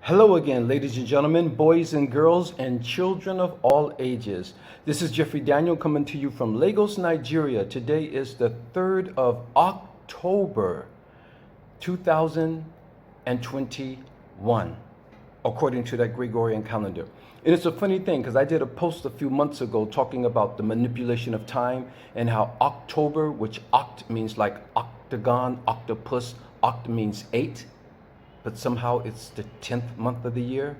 Hello again, ladies and gentlemen, boys and girls, and children of all ages. This is Jeffrey Daniel coming to you from Lagos, Nigeria. Today is the 3rd of October, 2021, according to that Gregorian calendar. And it's a funny thing because I did a post a few months ago talking about the manipulation of time and how October, which oct means like octagon, octopus, oct means 8. But somehow it's the 10th month of the year.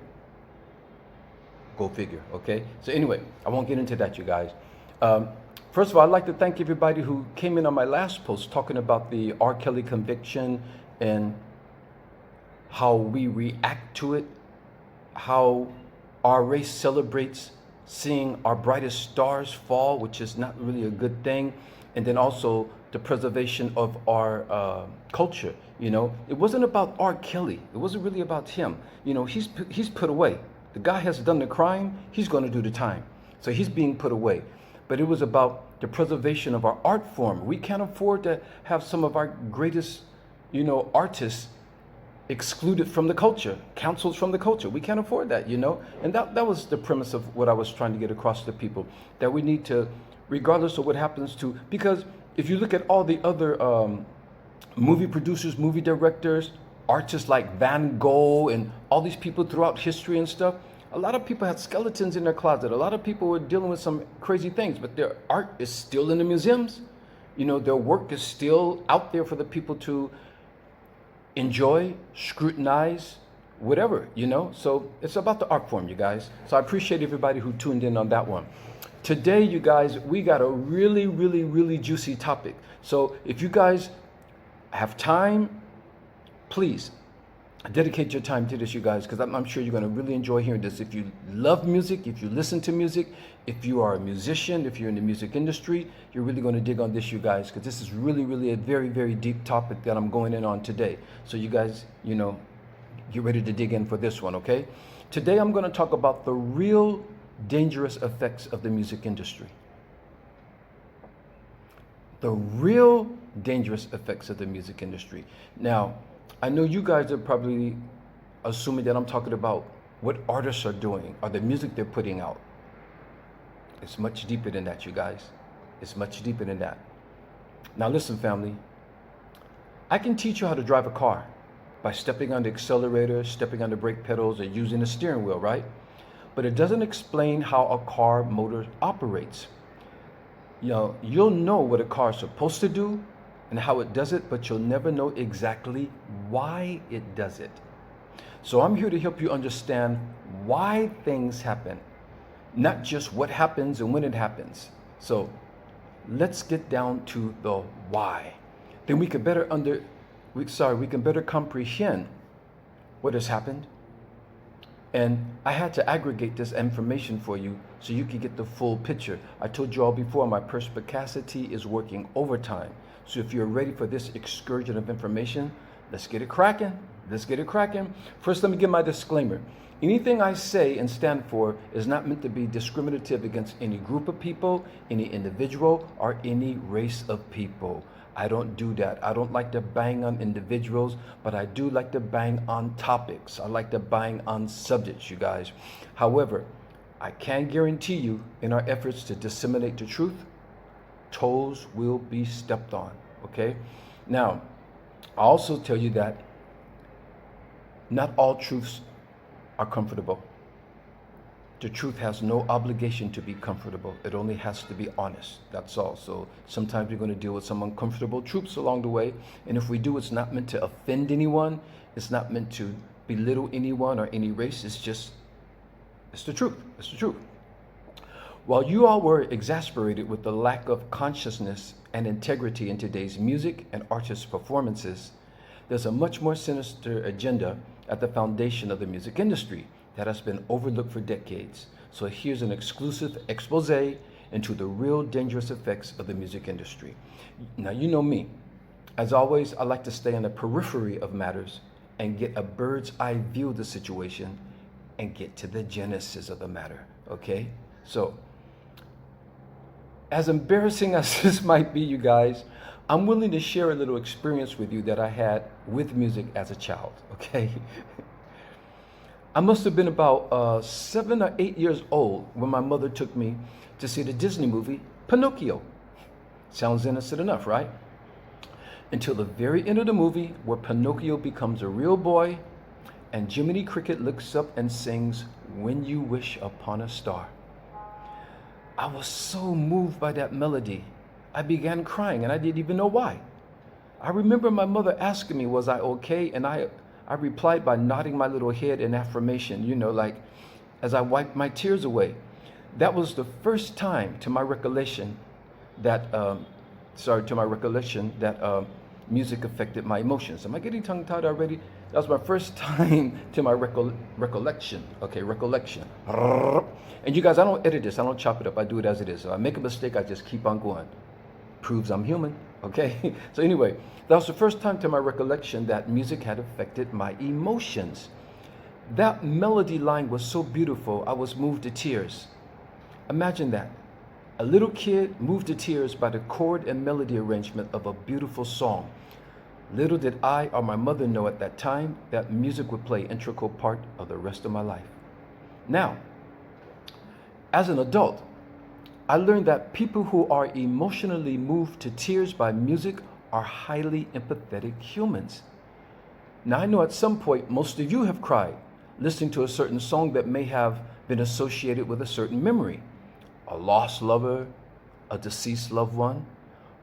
Go figure, okay? So anyway, I won't get into that, you guys. First of all, I'd like to thank everybody who came in on my last post talking about the R. Kelly conviction and how we react to it, how our race celebrates seeing our brightest stars fall, which is not really a good thing, and then also the preservation of our culture. You know, it wasn't about R. Kelly. It wasn't really about him. You know, he's put away. The guy has done the crime. He's going to do the time. So he's being put away. But it was about the preservation of our art form. We can't afford to have some of our greatest, artists excluded from the culture, canceled from the culture. We can't afford that, And that was the premise of what I was trying to get across to people, that we need to, regardless of what happens to, because if you look at all the other movie producers, movie directors, artists like Van Gogh and all these people throughout history and stuff, a lot of people had skeletons in their closet. A lot of people were dealing with some crazy things, but their art is still in the museums. Their work is still out there for the people to enjoy, scrutinize, whatever, So it's about the art form, you guys. So I appreciate everybody who tuned in on that one. Today, you guys, we got a really, really, really juicy topic. So if you guys have time, please dedicate your time to this, you guys, because I'm sure you're going to really enjoy hearing this. If you love music, if you listen to music, if you are a musician, if you're in the music industry, you're really going to dig on this, you guys, because this is really, really a very, very deep topic that I'm going in on today. So you guys, get ready to dig in for this one, okay? Today I'm going to talk about the real dangerous effects of the music industry. The real dangerous effects of the music industry. Now, I know you guys are probably assuming that I'm talking about what artists are doing or the music they're putting out. It's much deeper than that, you guys. It's much deeper than that. Now listen, family. I can teach you how to drive a car by stepping on the accelerator, stepping on the brake pedals, or using the steering wheel, right? But it doesn't explain how a car motor operates. You'll know what a car is supposed to do and how it does it, but you'll never know exactly why it does it. So I'm here to help you understand why things happen, not just what happens and when it happens. So let's get down to the why. Then we can better comprehend what has happened. And I had to aggregate this information for you so you can get the full picture. I told you all before, my perspicacity is working overtime. So if you're ready for this excursion of information, let's get it cracking. Let's get it cracking. First, let me give my disclaimer. Anything I say and stand for is not meant to be discriminative against any group of people, any individual, or any race of people. I don't do that. I don't like to bang on individuals, but I do like to bang on topics. I like to bang on subjects, you guys. However, I can guarantee you, in our efforts to disseminate the truth, toes will be stepped on, okay? Now, I also tell you that not all truths are comfortable. The truth has no obligation to be comfortable. It only has to be honest. That's all. So sometimes we're going to deal with some uncomfortable truths along the way. And if we do, it's not meant to offend anyone. It's not meant to belittle anyone or any race. It's the truth. It's the truth. While you all were exasperated with the lack of consciousness and integrity in today's music and artist performances, there's a much more sinister agenda at the foundation of the music industry that has been overlooked for decades. So here's an exclusive expose into the real dangerous effects of the music industry. Now, you know me. As always, I like to stay on the periphery of matters and get a bird's eye view of the situation and get to the genesis of the matter, okay? So, as embarrassing as this might be, you guys, I'm willing to share a little experience with you that I had with music as a child, okay? I must have been about 7 or 8 years old when my mother took me to see the Disney movie Pinocchio. Sounds innocent enough, right? Until the very end of the movie, where Pinocchio becomes a real boy and Jiminy Cricket looks up and sings "When You Wish Upon a Star." I was so moved by that melody, I began crying and I didn't even know why. I remember my mother asking me, was I okay? And I replied by nodding my little head in affirmation, like as I wiped my tears away. That was the first time to my recollection that, music affected my emotions. Am I getting tongue-tied already? That was my first time to my recollection. Okay, recollection. And you guys, I don't edit this. I don't chop it up. I do it as it is. So I make a mistake, I just keep on going. Proves I'm human. Okay? So anyway, that was the first time to my recollection that music had affected my emotions. That melody line was so beautiful, I was moved to tears. Imagine that. A little kid moved to tears by the chord and melody arrangement of a beautiful song. Little did I or my mother know at that time that music would play an integral part of the rest of my life. Now, as an adult, I learned that people who are emotionally moved to tears by music are highly empathetic humans. Now, I know at some point most of you have cried listening to a certain song that may have been associated with a certain memory. A lost lover, a deceased loved one,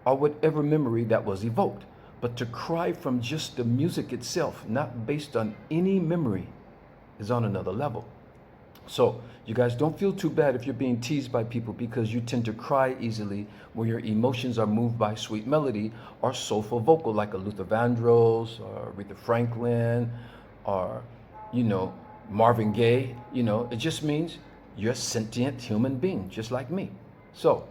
or whatever memory that was evoked. But to cry from just the music itself, not based on any memory, is on another level. So you guys don't feel too bad if you're being teased by people because you tend to cry easily when your emotions are moved by sweet melody or soulful vocal like a Luther Vandross or Aretha Franklin or, Marvin Gaye. It just means you're a sentient human being, just like me. So,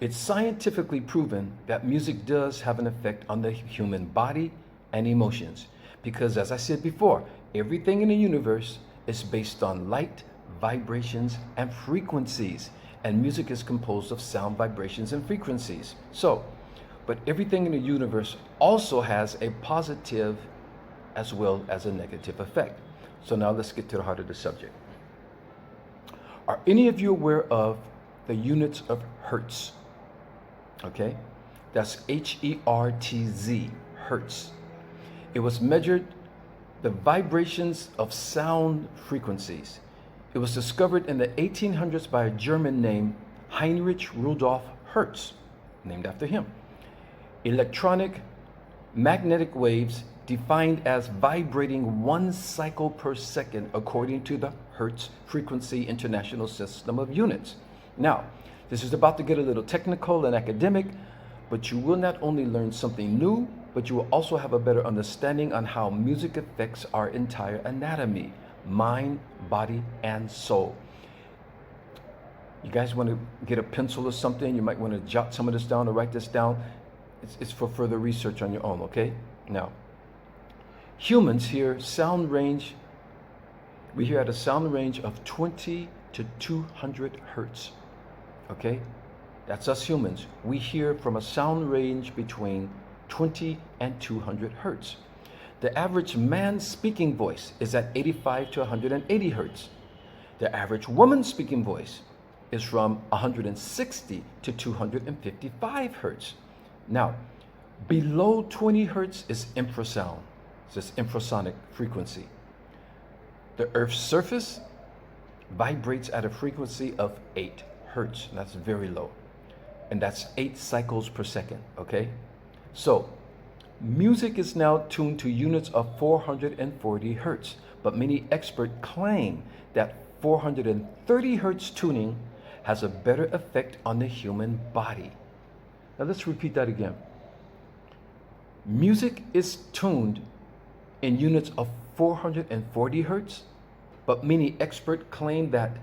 it's scientifically proven that music does have an effect on the human body and emotions. Because as I said before, everything in the universe is based on light, vibrations, and frequencies. And music is composed of sound, vibrations, and frequencies. But everything in the universe also has a positive as well as a negative effect. So now let's get to the heart of the subject. Are any of you aware of the units of Hertz? Okay, that's Hertz, Hertz. It was measured the vibrations of sound frequencies. It was discovered in the 1800s by a German named Heinrich Rudolf Hertz, named after him. Electronic magnetic waves defined as vibrating 1 cycle per second according to the Hertz Frequency International System of Units. Now, this is about to get a little technical and academic, but you will not only learn something new, but you will also have a better understanding on how music affects our entire anatomy, mind, body, and soul. You guys want to get a pencil or something? You might want to jot some of this down or write this down. It's for further research on your own, okay? Now, humans hear sound range, we hear at a sound range of 20 to 200 hertz, okay? That's us humans. We hear from a sound range between 20 and 200 hertz. The average man's speaking voice is at 85 to 180 hertz. The average woman's speaking voice is from 160 to 255 hertz. Now, below 20 hertz is infrasound. It's infrasonic frequency. The Earth's surface vibrates at a frequency of 8 hertz. And that's very low. And that's 8 cycles per second, okay? So, music is now tuned to units of 440 hertz. But many experts claim that 430 hertz tuning has a better effect on the human body. Now let's repeat that again. Music is tuned in units of 440 hertz, but many experts claim that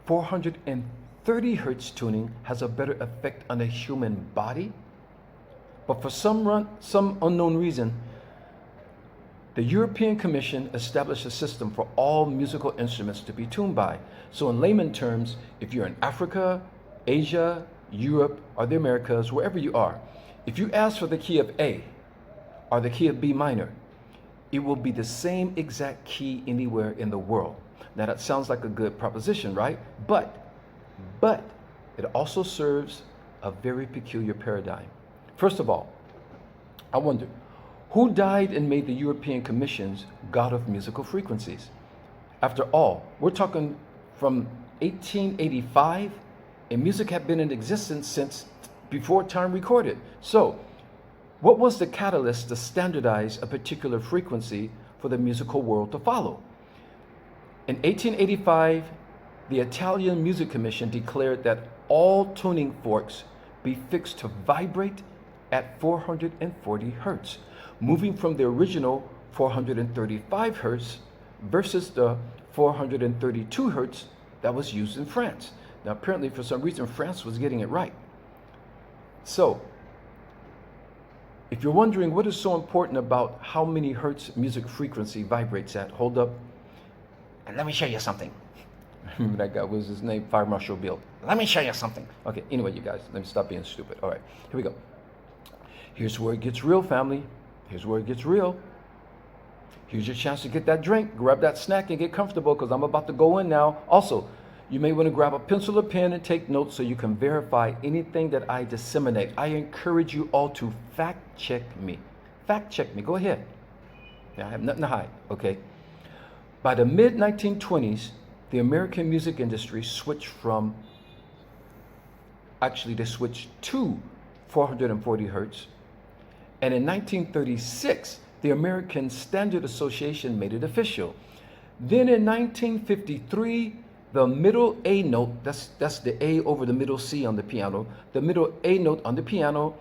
430 hertz tuning has a better effect on the human body. But for some unknown reason, the European Commission established a system for all musical instruments to be tuned by. So in layman terms, if you're in Africa, Asia, Europe, or the Americas, wherever you are, if you ask for the key of A or the key of B minor, it will be the same exact key anywhere in the world. Now that sounds like a good proposition, right? But it also serves a very peculiar paradigm. First of all, I wonder, who died and made the European Commission's God of Musical Frequencies? After all, we're talking from 1885, and music had been in existence since before time recorded. So, what was the catalyst to standardize a particular frequency for the musical world to follow? In 1885, the Italian Music Commission declared that all tuning forks be fixed to vibrate at 440 hertz, moving from the original 435 hertz versus the 432 hertz that was used in France. Now, apparently, for some reason, France was getting it right. So, if you're wondering what is so important about how many hertz music frequency vibrates at, hold up, and let me show you something. Remember that guy, what was his name? Fire Marshal Bill. Let me show you something. Okay, anyway, you guys, let me stop being stupid. All right, here we go. Here's where it gets real, family. Here's where it gets real. Here's your chance to get that drink, grab that snack, and get comfortable, because I'm about to go in now. Also, you may want to grab a pencil or pen and take notes so you can verify anything that I disseminate. I encourage you all to fact check me. Fact check me. Go ahead. Now, I have nothing to hide, okay? By the mid-1920s, the American music industry switched they switched to 440 hertz. And in 1936, the American Standard Association made it official. Then in 1953, the middle A note, that's the A over the middle C on the piano, the middle A note on the piano,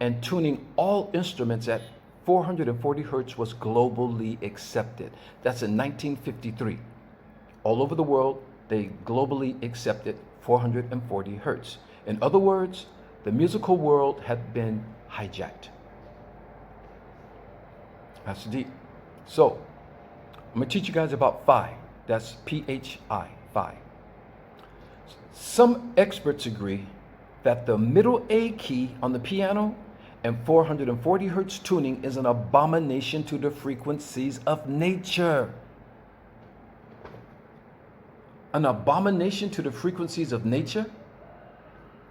and tuning all instruments at 440 hertz was globally accepted. That's in 1953. All over the world, they globally accepted 440 hertz. In other words, the musical world had been hijacked. That's deep. So, I'm going to teach you guys about phi. That's P-H-I, phi. Some experts agree that the middle A key on the piano and 440 hertz tuning is an abomination to the frequencies of nature. An abomination to the frequencies of nature?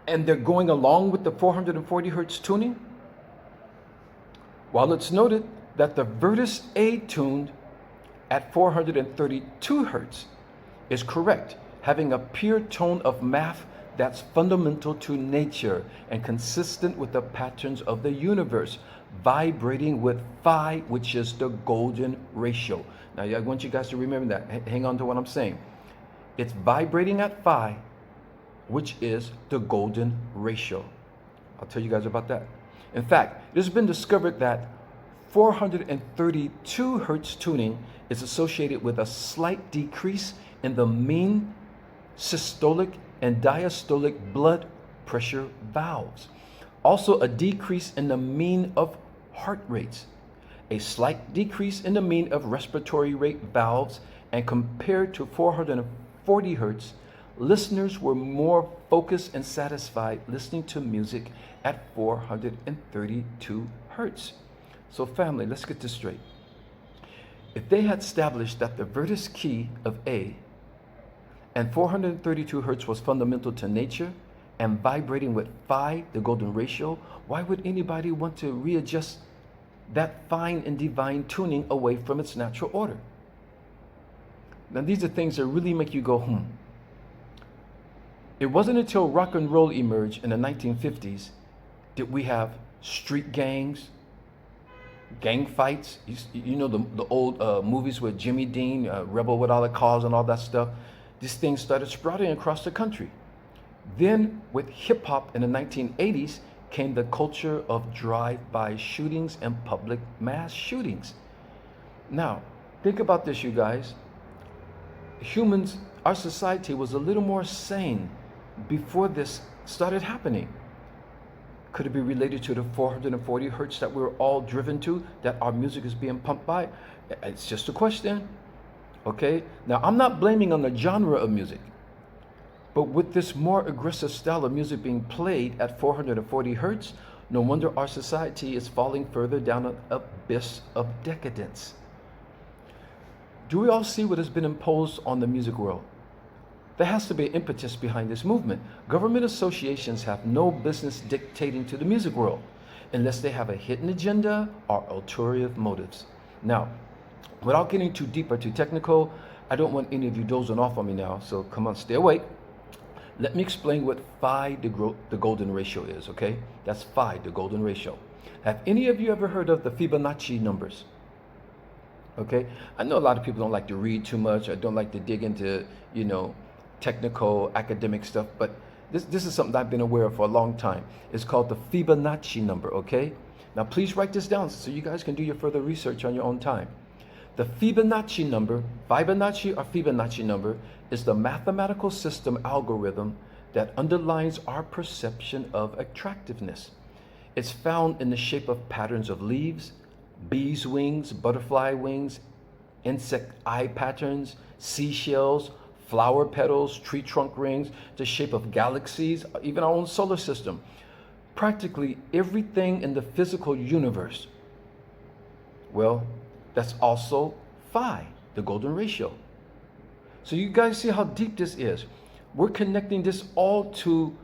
And they're going along with the 440 hertz tuning? While it's noted that the Virtus A tuned at 432 hertz is correct, having a pure tone of math that's fundamental to nature and consistent with the patterns of the universe, vibrating with phi, which is the golden ratio. Now, I want you guys to remember that. Hang on to what I'm saying. It's vibrating at phi, which is the golden ratio. I'll tell you guys about that. In fact, it has been discovered that 432 hertz tuning is associated with a slight decrease in the mean systolic and diastolic blood pressure valves. Also, a decrease in the mean of heart rates, a slight decrease in the mean of respiratory rate valves, and compared to 440 hertz, listeners were more focused and satisfied listening to music at 432 hertz. So family, let's get this straight. If they had established that the Virtus key of A and 432 hertz was fundamental to nature and vibrating with phi, the golden ratio, why would anybody want to readjust that fine and divine tuning away from its natural order? Now, these are things that really make you go, It wasn't until rock and roll emerged in the 1950s did we have street gangs, gang fights. You know the old movies with Jimmy Dean, Rebel Without a Cause and all that stuff. These things started sprouting across the country. Then with hip hop in the 1980s came the culture of drive-by shootings and public mass shootings. Now, think about this, you guys. Humans, our society was a little more sane before this started happening. Could it be related to the 440 hertz that we're all driven to, that our music is being pumped by? It's just a question. Okay? Now, I'm not blaming on the genre of music, but with this more aggressive style of music being played at 440 hertz, no wonder our society is falling further down an abyss of decadence. Do we all see what has been imposed on the music world? There has to be an impetus behind this movement. Government associations have no business dictating to the music world unless they have a hidden agenda or ulterior motives. Now, without getting too deep or too technical, I don't want any of you dozing off on me now, so come on, stay awake. Let me explain what phi, the golden ratio is, okay? That's phi, the golden ratio. Have any of you ever heard of the Fibonacci numbers? Okay, I know a lot of people don't like to read too much or don't like to dig into, technical academic stuff, but this is something I've been aware of for a long time. It's called the Fibonacci number, okay? Now please write this down so you guys can do your further research on your own time. The Fibonacci number, Fibonacci number, is the mathematical system algorithm that underlines our perception of attractiveness. It's found in the shape of patterns of leaves, bees' wings, butterfly wings, insect eye patterns, seashells, flower petals, tree trunk rings, the shape of galaxies, even our own solar system. Practically everything in the physical universe. Well, that's also phi, the golden ratio. So you guys see how deep this is. We're connecting this all to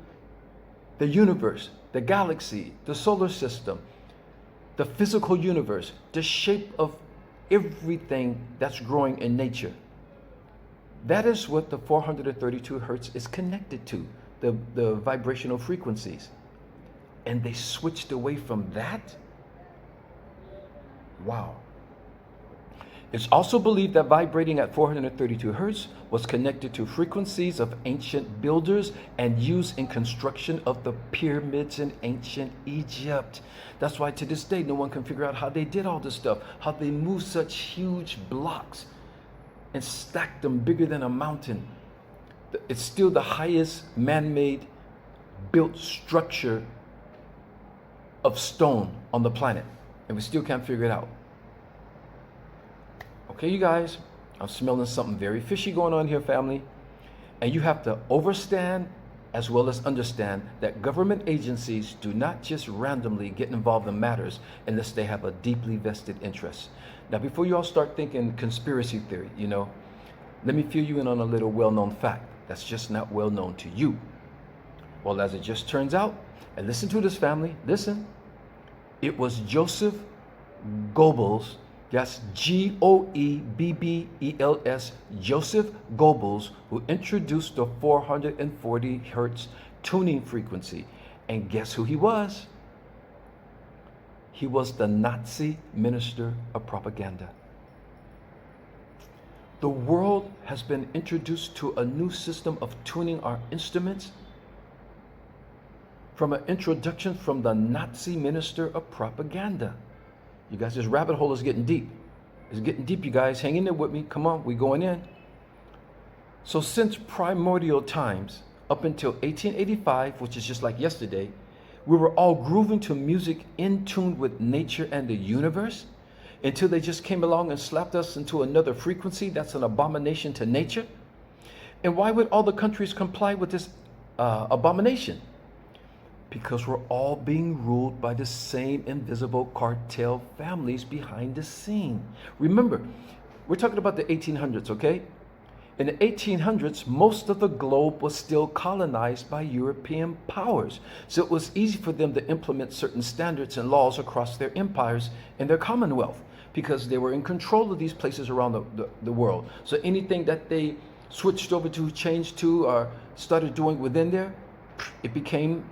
the universe, the galaxy, the solar system, the physical universe, the shape of everything that's growing in nature. That is what the 432 Hertz is connected to, the vibrational frequencies. And they switched away from that? Wow. It's also believed that vibrating at 432 Hertz was connected to frequencies of ancient builders and used in construction of the pyramids in ancient Egypt. That's why to this day, no one can figure out how they did all this stuff, how they moved such huge blocks and stacked them bigger than a mountain. It's still the highest man-made built structure of stone on the planet, and we still can't figure it out. Okay, you guys, I'm smelling something very fishy going on here, family. And you have to understand as well as understand that government agencies do not just randomly get involved in matters unless they have a deeply vested interest. Now, before you all start thinking conspiracy theory, let me fill you in on a little well-known fact that's just not well known to you. Well, as it just turns out, and listen to this, family, listen, it was Joseph Goebbels, that's Goebbels, Joseph Goebbels, who introduced the 440 Hertz tuning frequency. And guess who he was? He was the Nazi minister of propaganda. The world has been introduced to a new system of tuning our instruments from an introduction from the Nazi minister of propaganda. You guys, this rabbit hole is getting deep. It's getting deep, you guys. Hang in there with me. Come on, we're going in. So since primordial times, up until 1885, which is just like yesterday, we were all grooving to music in tune with nature and the universe until they just came along and slapped us into another frequency that's an abomination to nature. And why would all the countries comply with this abomination? Because we're all being ruled by the same invisible cartel families behind the scene. Remember, we're talking about the 1800s, okay? In the 1800s, most of the globe was still colonized by European powers. So it was easy for them to implement certain standards and laws across their empires and their commonwealth because they were in control of these places around the world. So anything that they switched over to, changed to, or started doing within there, it became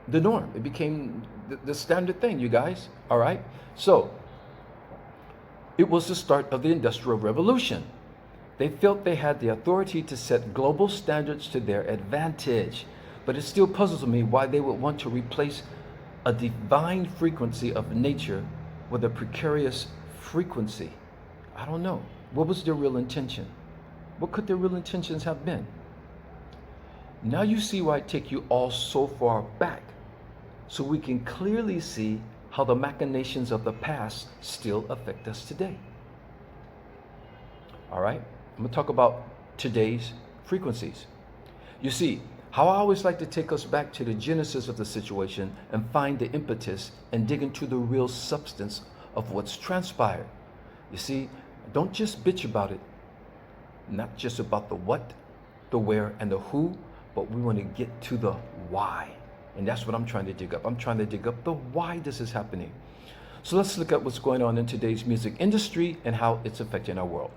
the norm. It became the standard thing, you guys. All right? So it was the start of the Industrial Revolution. They felt they had the authority to set global standards to their advantage. But it still puzzles me why they would want to replace a divine frequency of nature with a precarious frequency. I don't know. What was their real intention? What could their real intentions have been? Now you see why I take you all so far back, so we can clearly see how the machinations of the past still affect us today. All right, I'm going to talk about today's frequencies. You see, how I always like to take us back to the genesis of the situation and find the impetus and dig into the real substance of what's transpired. You see, don't just bitch about it, not just about the what, the where, and the who, but we want to get to the why. And that's what I'm trying to dig up. I'm trying to dig up the why this is happening. So let's look at what's going on in today's music industry and how it's affecting our world.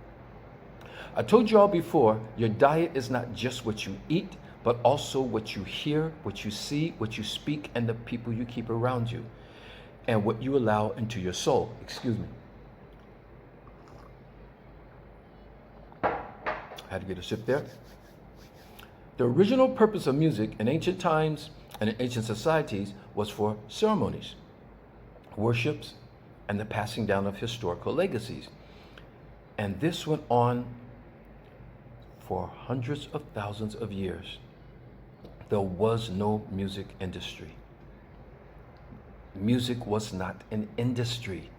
I told you all before, your diet is not just what you eat, but also what you hear, what you see, what you speak, and the people you keep around you, and what you allow into your soul. Excuse me. I had to get a sip there. The original purpose of music in ancient times and in ancient societies was for ceremonies, worships, and the passing down of historical legacies. And this went on for hundreds of thousands of years. There was no music industry. Music was not an industry.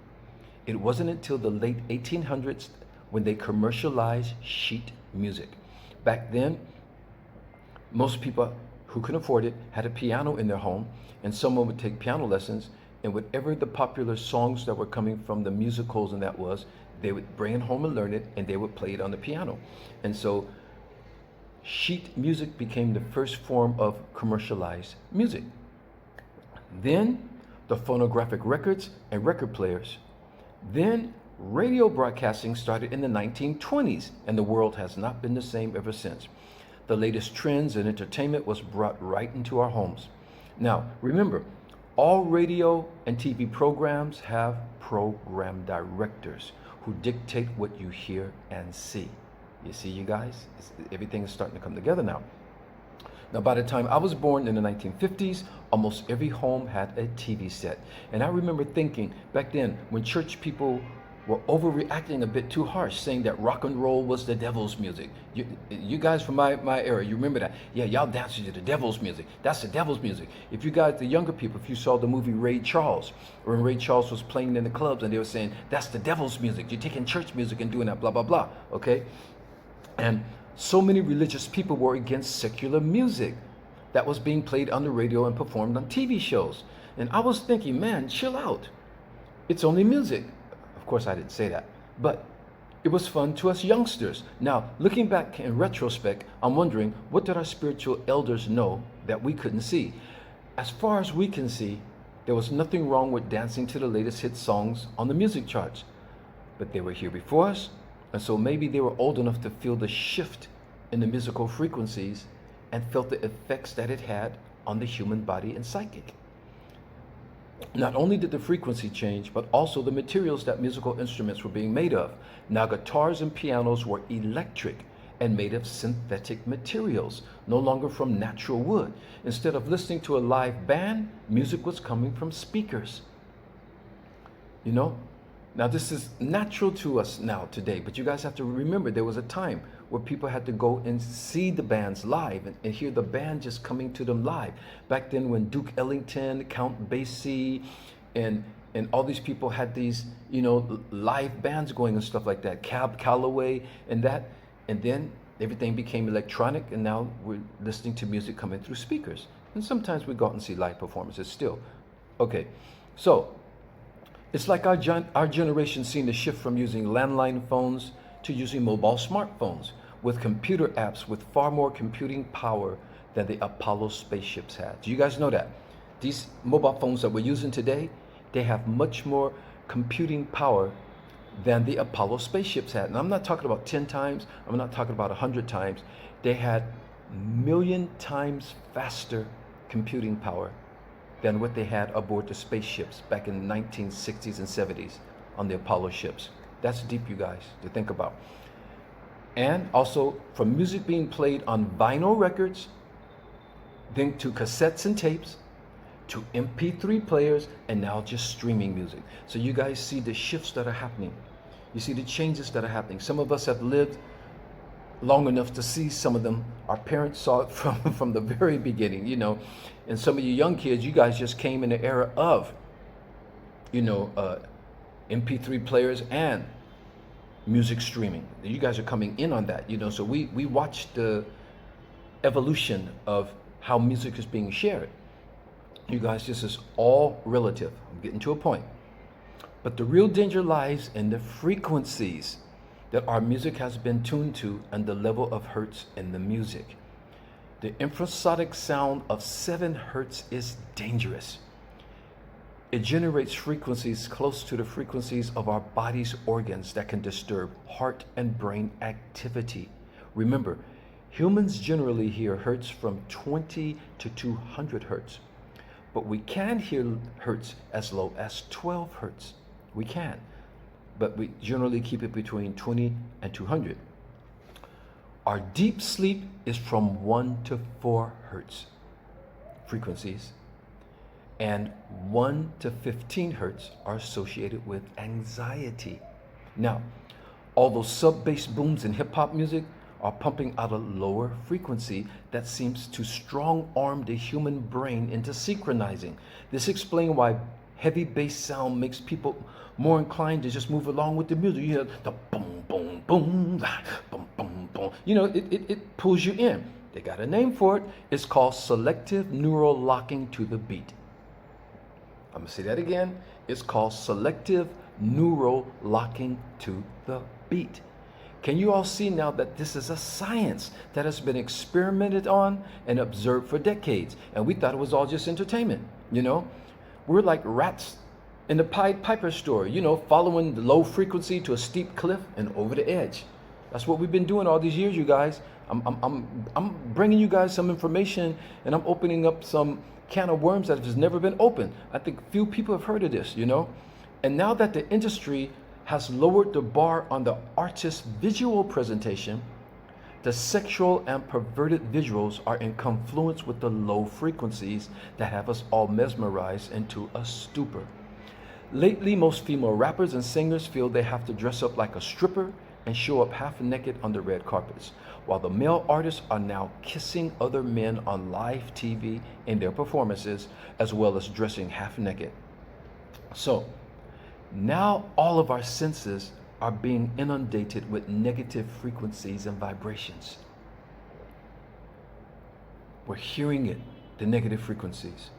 It wasn't until the late 1800s when they commercialized sheet music. Back then, most people who could afford it had a piano in their home, and someone would take piano lessons, and whatever the popular songs that were coming from the musicals and that was, they would bring it home and learn it, and they would play it on the piano. And so sheet music became the first form of commercialized music. Then the phonographic records and record players. Then radio broadcasting started in the 1920s, and the world has not been the same ever since. The latest trends in entertainment was brought right into our homes. Now, remember, all radio and TV programs have program directors who dictate what you hear and see. You see, you guys, everything is starting to come together now. Now, by the time I was born in the 1950s, almost every home had a TV set. And I remember thinking back then when church people were overreacting a bit too harsh, saying that rock and roll was the devil's music. You guys from my era, you remember that? Yeah, y'all dancing to the devil's music. That's the devil's music. If you guys, the younger people, if you saw the movie Ray Charles, when Ray Charles was playing in the clubs and they were saying, that's the devil's music. You're taking church music and doing that, blah, blah, blah, okay? And so many religious people were against secular music that was being played on the radio and performed on TV shows. And I was thinking, man, chill out. It's only music. Of course, I didn't say that, but it was fun to us youngsters. Now, looking back in retrospect, I'm wondering, what did our spiritual elders know that we couldn't see? As far as we can see, there was nothing wrong with dancing to the latest hit songs on the music charts, but they were here before us, and so maybe they were old enough to feel the shift in the musical frequencies and felt the effects that it had on the human body and psychic. Not only did the frequency change, but also the materials that musical instruments were being made of. Now guitars and pianos were electric and made of synthetic materials, no longer from natural wood. Instead of listening to a live band, music was coming from speakers. You know? Now this is natural to us now today, but you guys have to remember there was a time where people had to go and see the bands live and hear the band just coming to them live. Back then when Duke Ellington, Count Basie, and all these people had these, you know, live bands going and stuff like that, Cab Calloway and that, and then everything became electronic, and now we're listening to music coming through speakers. And sometimes we go out and see live performances still. Okay, so it's like our generation seen the shift from using landline phones to using mobile smartphones with computer apps with far more computing power than the Apollo spaceships had. Do you guys know that? These mobile phones that we're using today, they have much more computing power than the Apollo spaceships had. And I'm not talking about 10 times, I'm not talking about 100 times. They had million times faster computing power than what they had aboard the spaceships back in the 1960s and 70s on the Apollo ships. That's deep, you guys, to think about. And also, from music being played on vinyl records, then to cassettes and tapes, to MP3 players, and now just streaming music. So you guys see the shifts that are happening. You see the changes that are happening. Some of us have lived long enough to see some of them. Our parents saw it from the very beginning, you know. And some of you young kids, you guys just came in the era of, you know, MP3 players and music streaming. You guys are coming in on that, you know. So we watched the evolution of how music is being shared. You guys, this is all relative. I'm getting to a point. But the real danger lies in the frequencies. that our music has been tuned to and the level of hertz in the music. The infrasonic sound of 7 hertz is dangerous. It generates frequencies close to the frequencies of our body's organs that can disturb heart and brain activity. Remember, humans generally hear hertz from 20 to 200 hertz, but we can hear hertz as low as 12 hertz. We can, but we generally keep it between 20 and 200. Our deep sleep is from 1 to 4 hertz frequencies, and 1 to 15 hertz are associated with anxiety. Now, although sub-bass booms in hip-hop music are pumping out a lower frequency that seems to strong-arm the human brain into synchronizing. This explains why heavy bass sound makes people more inclined to just move along with the music. You hear the boom, boom, boom, boom, boom, boom. You know, it pulls you in. They got a name for it. It's called selective neural locking to the beat. I'm gonna say that again. It's called selective neural locking to the beat. Can you all see now that this is a science that has been experimented on and observed for decades? And we thought it was all just entertainment, you know? We're like rats in the Pied Piper store, you know, following the low frequency to a steep cliff and over the edge. That's what we've been doing all these years, you guys. I'm bringing you guys some information, and I'm opening up some can of worms that has never been opened. I think few people have heard of this, you know? And now that the industry has lowered the bar on the artist's visual presentation, the sexual and perverted visuals are in confluence with the low frequencies that have us all mesmerized into a stupor. Lately, most female rappers and singers feel they have to dress up like a stripper and show up half naked on the red carpets, while the male artists are now kissing other men on live TV in their performances, as well as dressing half naked. So, now all of our senses are being inundated with negative frequencies and vibrations. We're hearing it, the negative frequencies.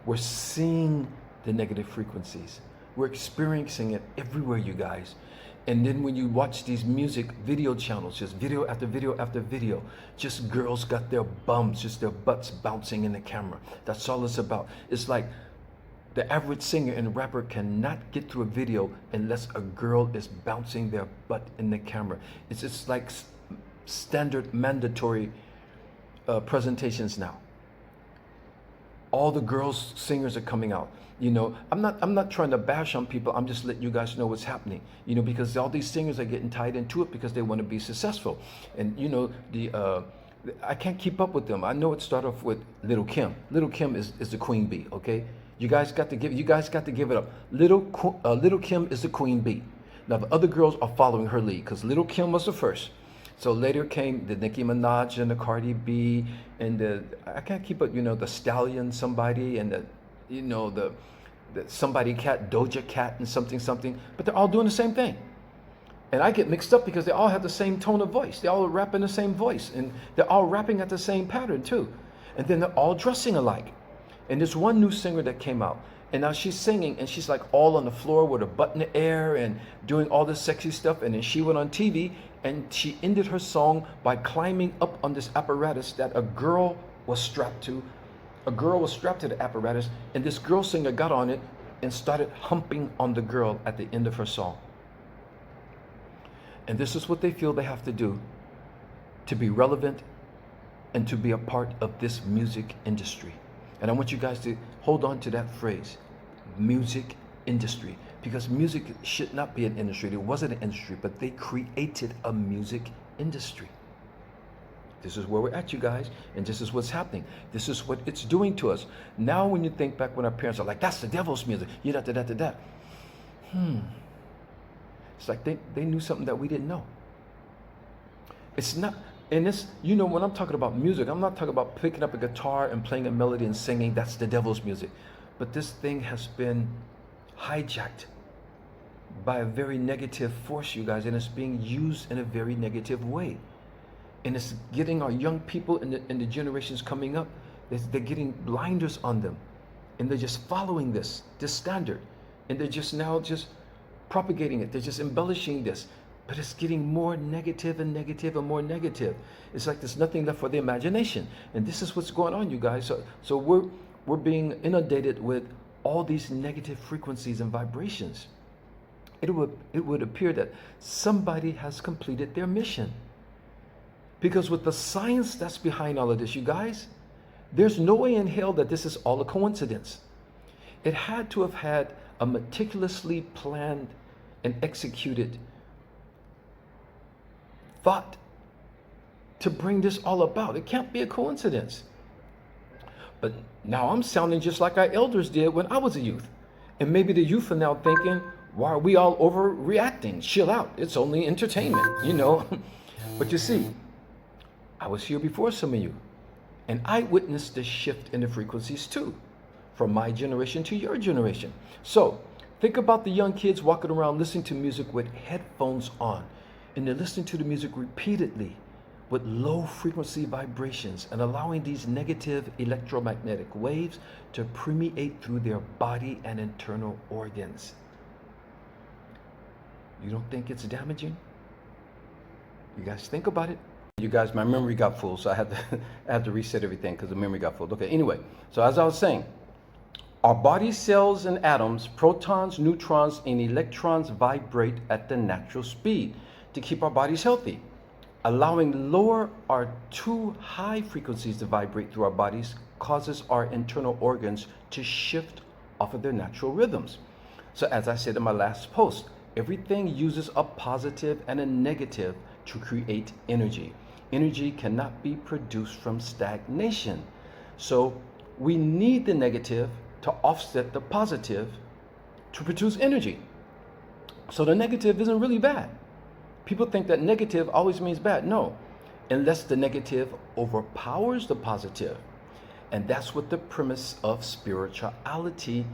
We're seeing the negative frequencies. We're experiencing it everywhere, you guys. And then when you watch these music video channels, just video after video after video, just girls got their bums, just their butts bouncing in the camera. That's all it's about. It's like the average singer and rapper cannot get through a video unless a girl is bouncing their butt in the camera. It's just like standard mandatory presentations now. All the girls singers are coming out. You know, I'm not trying to bash on people. I'm just letting you guys know what's happening. You know, because all these singers are getting tied into it because they want to be successful. And you know, I can't keep up with them. I know it started off with Little Kim. Little Kim is the queen bee. Okay. You guys got to give it up. Little Kim is the queen bee. Now the other girls are following her lead because Little Kim was the first. So later came the Nicki Minaj and the Cardi B and I can't keep up. You know, the Stallion somebody and the somebody cat, Doja Cat and something. But they're all doing the same thing. And I get mixed up because they all have the same tone of voice. They all rap in the same voice and they're all rapping at the same pattern too. And then they're all dressing alike. And there's one new singer that came out, and now she's singing, and she's like all on the floor with her butt in the air and doing all this sexy stuff. And then she went on TV, and she ended her song by climbing up on this apparatus that a girl was strapped to. A girl was strapped to the apparatus, and this girl singer got on it and started humping on the girl at the end of her song. And this is what they feel they have to do to be relevant and to be a part of this music industry. And I want you guys to hold on to that phrase, music industry, because music should not be an industry. It wasn't an industry, but they created a music industry. This is where we're at, you guys, and this is what's happening. This is what it's doing to us. Now when you think back when our parents are like, that's the devil's music, It's like they knew something that we didn't know. It's not. And this, you know, when I'm talking about music, I'm not talking about picking up a guitar and playing a melody and singing, that's the devil's music. But this thing has been hijacked by a very negative force, you guys, and it's being used in a very negative way. And it's getting our young people and the generations coming up, they're getting blinders on them. And they're just following this standard. And they're just now just propagating it. They're just embellishing this. But it's getting more negative and negative and more negative. It's like there's nothing left for the imagination. And this is what's going on, you guys. So we're being inundated with all these negative frequencies and vibrations. It would appear that somebody has completed their mission. Because with the science that's behind all of this, you guys, there's no way in hell that this is all a coincidence. It had to have had a meticulously planned and executed thought to bring this all about. It can't be a coincidence. But now I'm sounding just like our elders did when I was a youth. And maybe the youth are now thinking, why are we all overreacting? Chill out. It's only entertainment, you know. But you see, I was here before some of you. And I witnessed this shift in the frequencies too, from my generation to your generation. So think about the young kids walking around listening to music with headphones on. And they're listening to the music repeatedly with low frequency vibrations and allowing these negative electromagnetic waves to permeate through their body and internal organs. You don't think it's damaging? You guys think about it. You guys, my memory got full, so I had to reset everything because the memory got full. Okay, anyway, so as I was saying, our body cells and atoms, protons, neutrons, and electrons vibrate at the natural speed to keep our bodies healthy. Allowing lower or too high frequencies to vibrate through our bodies causes our internal organs to shift off of their natural rhythms. So as I said in my last post, everything uses a positive and a negative to create energy. Energy cannot be produced from stagnation. So we need the negative to offset the positive to produce energy. So the negative isn't really bad. People think that negative always means bad. No, unless the negative overpowers the positive. And that's what the premise of spirituality,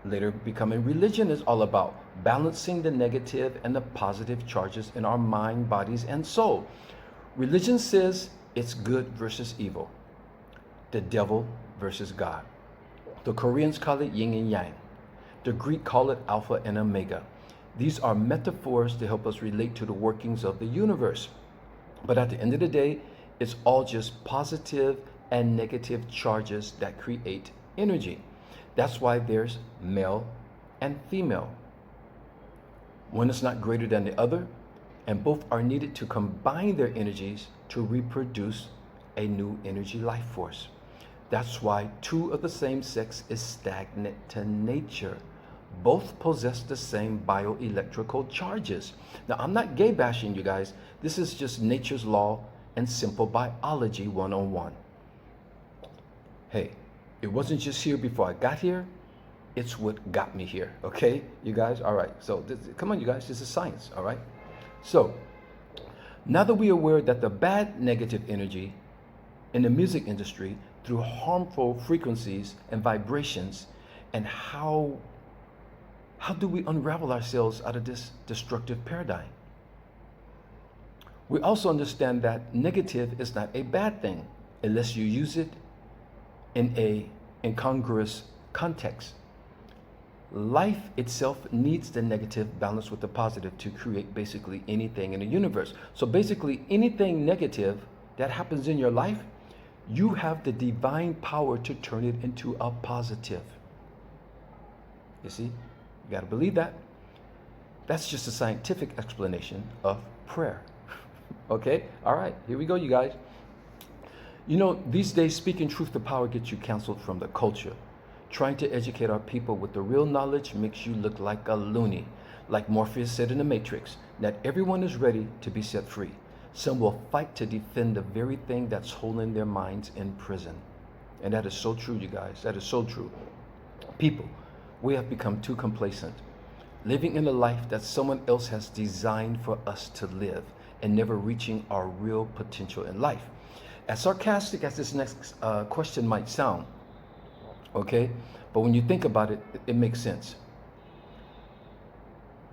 later becoming religion, is all about. Balancing the negative and the positive charges in our mind, bodies, and soul. Religion says it's good versus evil. The devil versus God. The Koreans call it yin and yang. The Greek call it alpha and omega. These are metaphors to help us relate to the workings of the universe. But at the end of the day, it's all just positive and negative charges that create energy. That's why there's male and female. One is not greater than the other, and both are needed to combine their energies to reproduce a new energy life force. That's why two of the same sex is stagnant to nature. Both possess the same bioelectrical charges. Now, I'm not gay bashing, you guys. This is just nature's law and simple biology 101. Hey, it wasn't just here before I got here. It's what got me here, okay, you guys? All right, so come on, you guys, this is science, all right? So, now that we are aware that the bad negative energy in the music industry through harmful frequencies and vibrations, and how do we unravel ourselves out of this destructive paradigm? We also understand that negative is not a bad thing unless you use it in a incongruous context. Life itself needs the negative balanced with the positive to create basically anything in the universe. So basically anything negative that happens in your life, you have the divine power to turn it into a positive. You see, you got to believe that. That's just a scientific explanation of prayer. Okay, all right, here we go, you guys. You know, these days, speaking truth to power gets you canceled from the culture. Trying to educate our people with the real knowledge makes you look like a loony. Like Morpheus said in the Matrix, not everyone is ready to be set free. Some will fight to defend the very thing that's holding their minds in prison. And that is so true, you guys. That is so true. People, we have become too complacent, living in a life that someone else has designed for us to live and never reaching our real potential in life. As sarcastic as this next question might sound, okay, but when you think about it, it makes sense.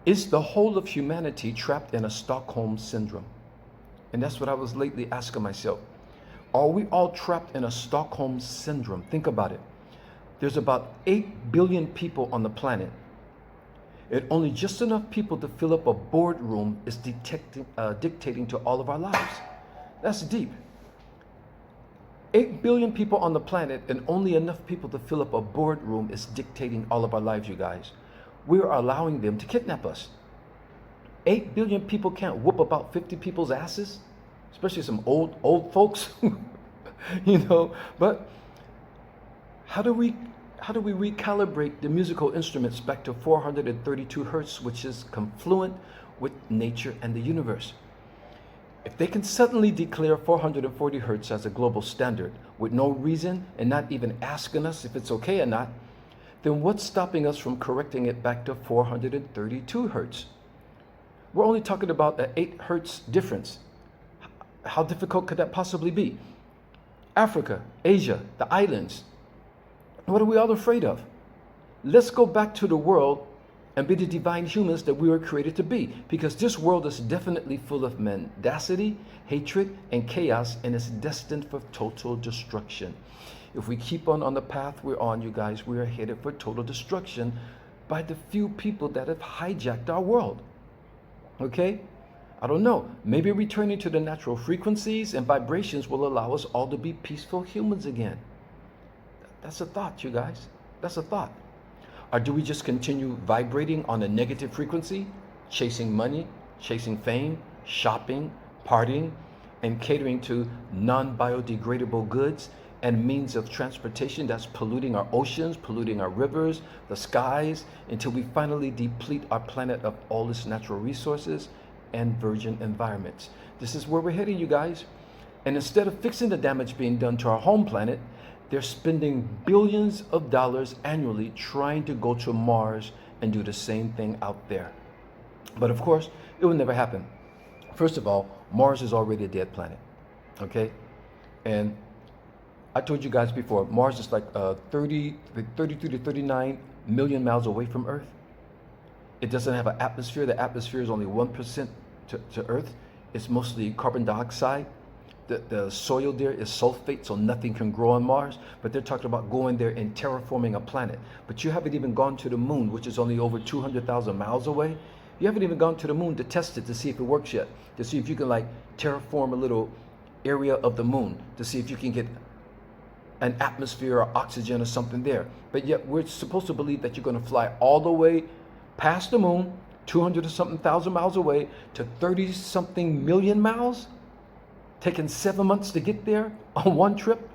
Is the whole of humanity trapped in a Stockholm syndrome? And that's what I was lately asking myself. Are we all trapped in a Stockholm syndrome? Think about it. There's about 8 billion people on the planet. And only just enough people to fill up a boardroom is dictating to all of our lives. That's deep. 8 billion people on the planet, and only enough people to fill up a boardroom is dictating all of our lives, you guys. We're allowing them to kidnap us. 8 billion people can't whoop about 50 people's asses, especially some old folks, you know. But how do we recalibrate the musical instruments back to 432 hertz, which is confluent with nature and the universe? If they can suddenly declare 440 hertz as a global standard with no reason and not even asking us if it's okay or not, then what's stopping us from correcting it back to 432 hertz? We're only talking about an 8 hertz difference. How difficult could that possibly be? Africa, Asia, the islands. What are we all afraid of? Let's go back to the world and be the divine humans that we were created to be, because this world is definitely full of mendacity, hatred, and chaos, and is destined for total destruction. If we keep on the path we're on, you guys, we are headed for total destruction by the few people that have hijacked our world. Okay? I don't know. Maybe returning to the natural frequencies and vibrations will allow us all to be peaceful humans again. That's a thought, you guys. That's a thought. Or do we just continue vibrating on a negative frequency, chasing money, chasing fame, shopping, partying, and catering to non-biodegradable goods and means of transportation that's polluting our oceans, polluting our rivers, the skies, until we finally deplete our planet of all its natural resources and virgin environments? This is where we're heading, you guys. And instead of fixing the damage being done to our home planet, they're spending billions of dollars annually trying to go to Mars and do the same thing out there. But of course, it will never happen. First of all, Mars is already a dead planet, okay? And I told you guys before, Mars is like 33 to 39 million miles away from Earth. It doesn't have an atmosphere. The atmosphere is only 1% to Earth. It's mostly carbon dioxide. The soil there is sulfate, so nothing can grow on Mars. But they're talking about going there and terraforming a planet. But you haven't even gone to the moon, which is only over 200,000 miles away. You haven't even gone to the moon to test it, to see if it works yet, to see if you can like terraform a little area of the moon, to see if you can get an atmosphere or oxygen or something there. But yet we're supposed to believe that you're going to fly all the way past the moon, 200 or something thousand miles away, to 30 something million miles, taking 7 months to get there on one trip.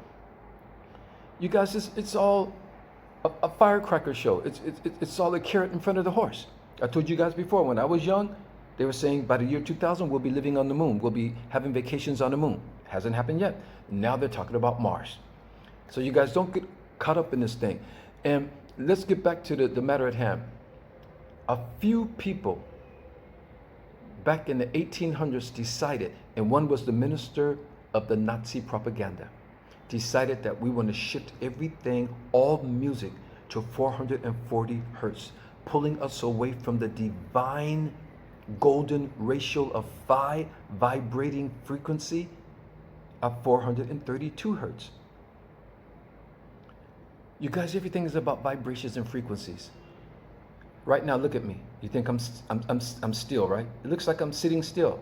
You guys, it's all a firecracker show. It's all a carrot in front of the horse. I told you guys before, when I was young, they were saying by the year 2000, we'll be living on the moon. We'll be having vacations on the moon. Hasn't happened yet. Now they're talking about Mars. So you guys don't get caught up in this thing. And let's get back to the matter at hand. A few people back in the 1800s decided, and one was the minister of the Nazi propaganda, decided that we want to shift everything, all music, to 440 hertz, pulling us away from the divine golden ratio of phi vibrating frequency of 432 hertz. You guys, everything is about vibrations and frequencies. Right now, look at me. You think I'm still, right? It looks like I'm sitting still.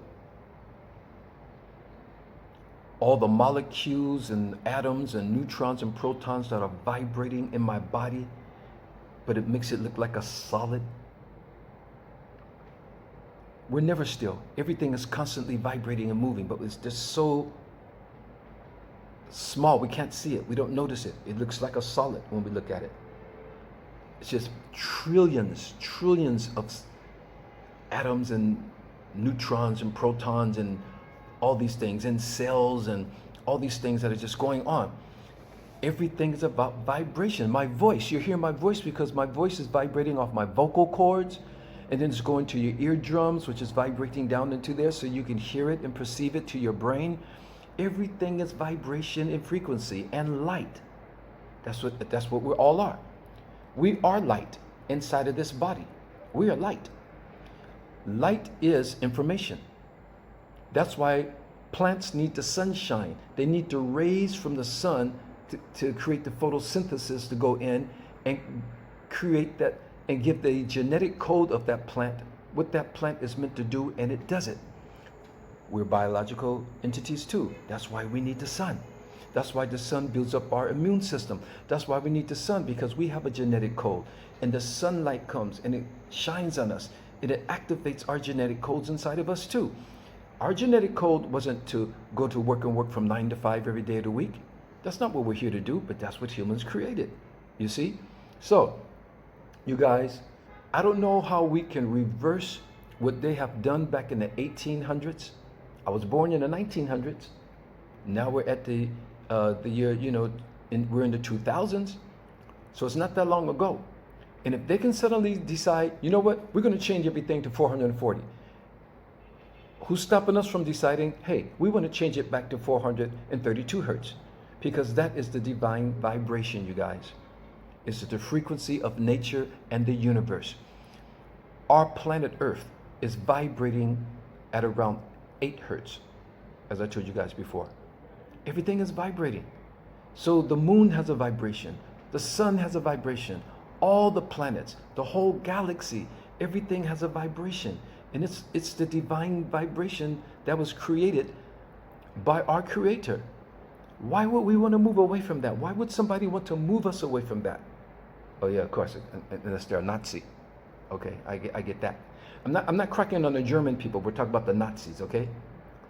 All the molecules and atoms and neutrons and protons that are vibrating in my body, but it makes it look like a solid. We're never still. Everything is constantly vibrating and moving, but it's just so small, we can't see it. We don't notice it. It looks like a solid when we look at it. It's just trillions of atoms and neutrons and protons and all these things, and cells and all these things that are just going on. Everything is about vibration. My voice, you hear my voice because my voice is vibrating off my vocal cords, and then it's going to your eardrums, which is vibrating down into there so you can hear it and perceive it to your brain. Everything is vibration and frequency and light. That's what we all are. We are light inside of this body. We are light. Light is information. That's why plants need the sunshine. They need the rays from the sun to create the photosynthesis to go in and create that and give the genetic code of that plant, what that plant is meant to do, and it does it. We're biological entities too. That's why we need the sun. That's why the sun builds up our immune system. That's why we need the sun, because we have a genetic code. And the sunlight comes and it shines on us. And it activates our genetic codes inside of us too. Our genetic code wasn't to go to work and work from 9 to 5 every day of the week. That's not what we're here to do, but that's what humans created. You see? So, you guys, I don't know how we can reverse what they have done back in the 1800s. I was born in the 1900s. Now we're at the year, we're in the 2000s. So it's not that long ago. And if they can suddenly decide, you know what, we're going to change everything to 440. Who's stopping us from deciding, hey, we want to change it back to 432 hertz? Because that is the divine vibration, you guys. It's the frequency of nature and the universe. Our planet Earth is vibrating at around 8 hertz, as I told you guys before. Everything is vibrating. So the moon has a vibration. The sun has a vibration. All the planets, the whole galaxy, everything has a vibration. And it's the divine vibration that was created by our Creator. Why would we want to move away from that? Why would somebody want to move us away from that? Oh yeah, of course, unless they're a Nazi. Okay, I get that. I'm not cracking on the German people. We're talking about the Nazis, okay?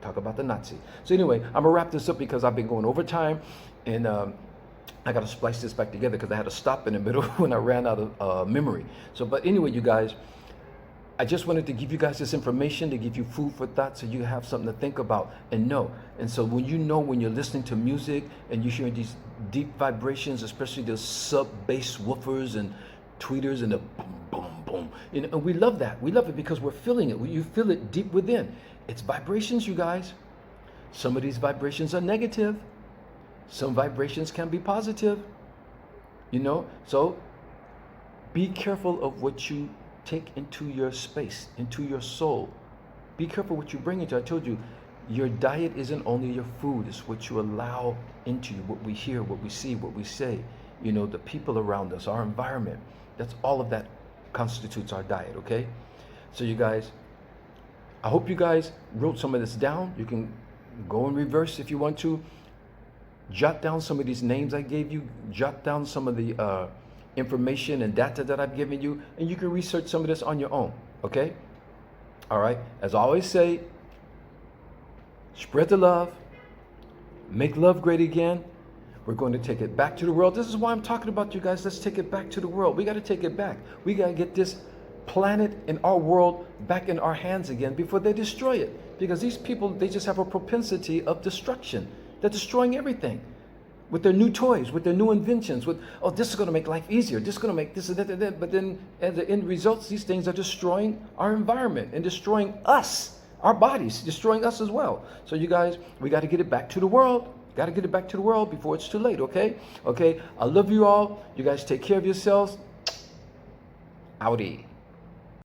Talk about the Nazis. So anyway, I'm gonna wrap this up because I've been going overtime, and I got to splice this back together because I had to stop in the middle when I ran out of memory. So, but anyway, you guys, I just wanted to give you guys this information to give you food for thought, so you have something to think about and know. And so when you're listening to music and you're hearing these deep vibrations, especially the sub-bass woofers and tweeters and the boom, boom, boom, and we love that. We love it because we're feeling it. You feel it deep within. It's vibrations, you guys. Some of these vibrations are negative. Some vibrations can be positive. So be careful of what you take into your space, into your soul. Be careful what you bring into. I told you, your diet isn't only your food, it's what you allow into you, what we hear, what we see, what we say, the people around us, our environment. That's all of that constitutes our diet, okay? So you guys, I hope you guys wrote some of this down. You can go in reverse if you want to. Jot down some of these names I gave you. Jot down some of the information and data that I've given you, and you can research some of this on your own, okay? All right, as I always say, spread the love, make love great again. We're going to take it back to the world. This is why I'm talking about you guys. Let's take it back to the world. We got to take it back. We got to get this planet and our world back in our hands again before they destroy it. Because these people, they just have a propensity of destruction. They're destroying everything with their new toys, with their new inventions, with, oh, this is going to make life easier. This is going to make this and that and that. But then as the end results, these things are destroying our environment and destroying us, our bodies, destroying us as well. So you guys, we got to get it back to the world. Got to get it back to the world before it's too late, okay? Okay, I love you all. You guys take care of yourselves. Howdy.